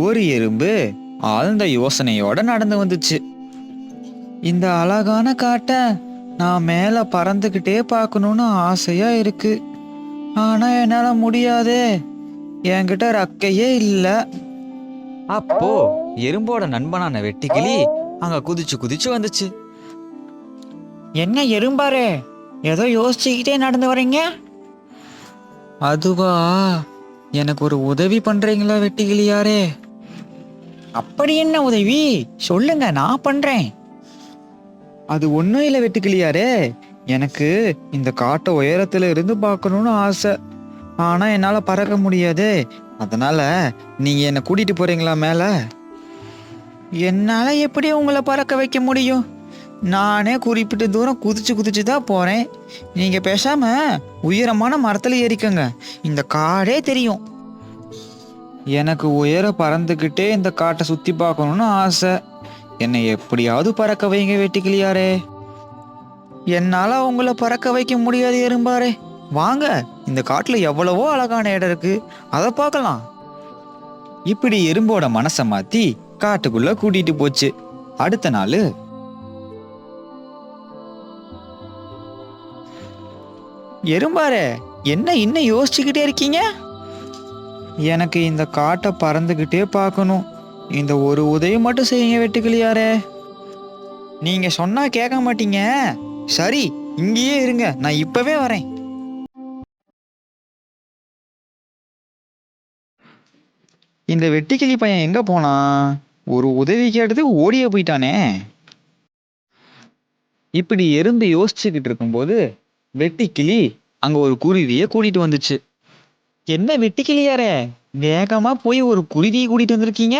ஒரு எறும்பு ஆழ்ந்த யோசனையோட நடந்து வந்துச்சு. இந்த அழகான காட்டை நான் மேல பறந்துகிட்டே பார்க்கணும்னு ஆசையா இருக்கு. ஆனா என்னால முடியாதே, என்கிட்ட ரக்கையே இல்ல. அப்போ எறும்போட நண்பனான வெட்டுக்கிளி அங்க குதிச்சு குதிச்சு வந்துச்சு. என்ன எறும்பாரே, ஏதோ யோசிச்சுக்கிட்டே நடந்து வரீங்க? அதுவா, எனக்கு ஒரு உதவி பண்றீங்களா வெட்டுக்கிளியாரே? அப்படி என்ன உதவி சொல்லுங்க, நான் பண்றேன். அது ஒன்றும் இல்லை வெட்டுக்கிளியாரே, எனக்கு இந்த காட்டை உயரத்துல இருந்து பார்க்கணும்னு ஆசை. ஆனா என்னால பறக்க முடியாது. அதனால நீங்க என்ன கூட்டிட்டு போறீங்களா மேல? என்னால எப்படி உங்களை பறக்க வைக்க முடியும்? நானே குறிப்பிட்ட தூரம் குதிச்சு குதிச்சு தான் போறேன். நீங்க பேசாம உயரமான மரத்துல ஏறிக்கங்க, இந்த காடே தெரியும். எனக்கு உயர பறந்துக்கிட்டே இந்த காட்டை சுத்தி பார்க்கணும்னு ஆசை. என்னை எப்படியாவது பறக்க வைங்க வெட்டுக்கிளியாரே. என்னால உங்களை பறக்க வைக்க முடியாது எறும்பாரே. வாங்க, இந்த காட்டுல எவ்வளவோ அழகான இடம் இருக்கு, அதை பார்க்கலாம். இப்படி எறும்போட மனசை மாத்தி காட்டுக்குள்ள கூட்டிட்டு போச்சு. அடுத்த நாள், எறும்பாரே, என்ன இன்னும் யோசிச்சுக்கிட்டே இருக்கீங்க? எனக்கு இந்த காட்டை பறந்துகிட்டே பார்க்கணும். இந்த ஒரு உதவி மட்டும் செய்யுங்க வெட்டுக்கிளியாரே. நீங்க சொன்னா கேட்க மாட்டீங்க. சரி, இங்கேயே இருங்க, நான் இப்பவே வரேன். இந்த வெட்டுக்கிளி பையன் எங்க போனான்? ஒரு உதவி கேட்டது ஓடியே போயிட்டானே. இப்படி எறும்பு யோசிச்சுக்கிட்டு இருக்கும்போது வெட்டுக்கிளி அங்க ஒரு குருவியை கூட்டிட்டு வந்துச்சு. என்ன வெட்டுக்கிளியாரே, வேகமா போய் ஒரு குருவியை கூட்டிட்டு வந்திருக்கீங்க?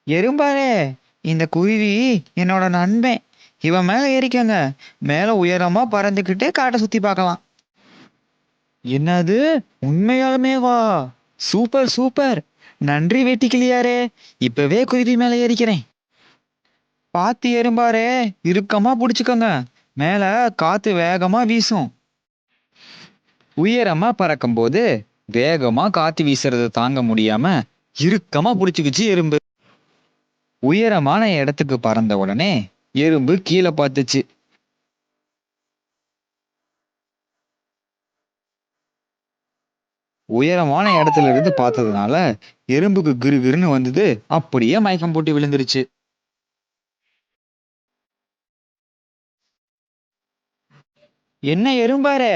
எறும்பாரே, இந்த குருவி என்னோட நண்பன். இவன் மேல ஏறிக்கங்க, மேல உயரமா பறந்துக்கிட்டே காட்டை சுத்தி பார்க்கலாம். என்னது, உண்மையாலுமே வா? சூப்பர் சூப்பர், நன்றி வெட்டுக்கிளியாரே. இப்பவே குருவி மேல ஏறிக்கிறேன். பாத்து எறும்பாரே, இறுக்கமா பிடிச்சுக்கோங்க, மேல காத்து வேகமா வீசும். உயரமா பறக்கும்போது வேகமா காத்து வீசுறத தாங்க முடியாம இறுக்கமா பிடிச்சுக்கிச்சு எறும்பு. உயரமான இடத்துக்கு பறந்த உடனே எறும்பு கீழே பார்த்துச்சு. உயரமான இடத்துல இருந்து பார்த்ததுனால எறும்புக்கு கிருகிருன்னு வந்தது. அப்படியே மயக்கம் போட்டு விழுந்துருச்சு. என்ன எறும்பாரே,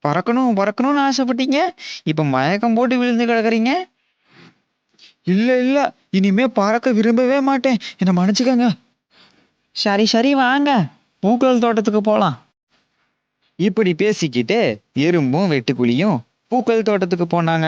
பறக்கணும் பறக்கணும்னு ஆசைப்பட்டீங்க, இப்ப மயக்கம் போட்டு விழுந்து கிடக்குறீங்க? இல்ல இல்ல, இனிமே பறக்க விரும்பவே மாட்டேன், என்ன மன்னிச்சுக்கங்க. சரி சரி, வாங்க பூக்கள் தோட்டத்துக்கு போலாம். இப்படி பேசிக்கிட்டு எறும்பும் வெட்டுக்குழியும் பூக்கள் தோட்டத்துக்கு போனாங்க.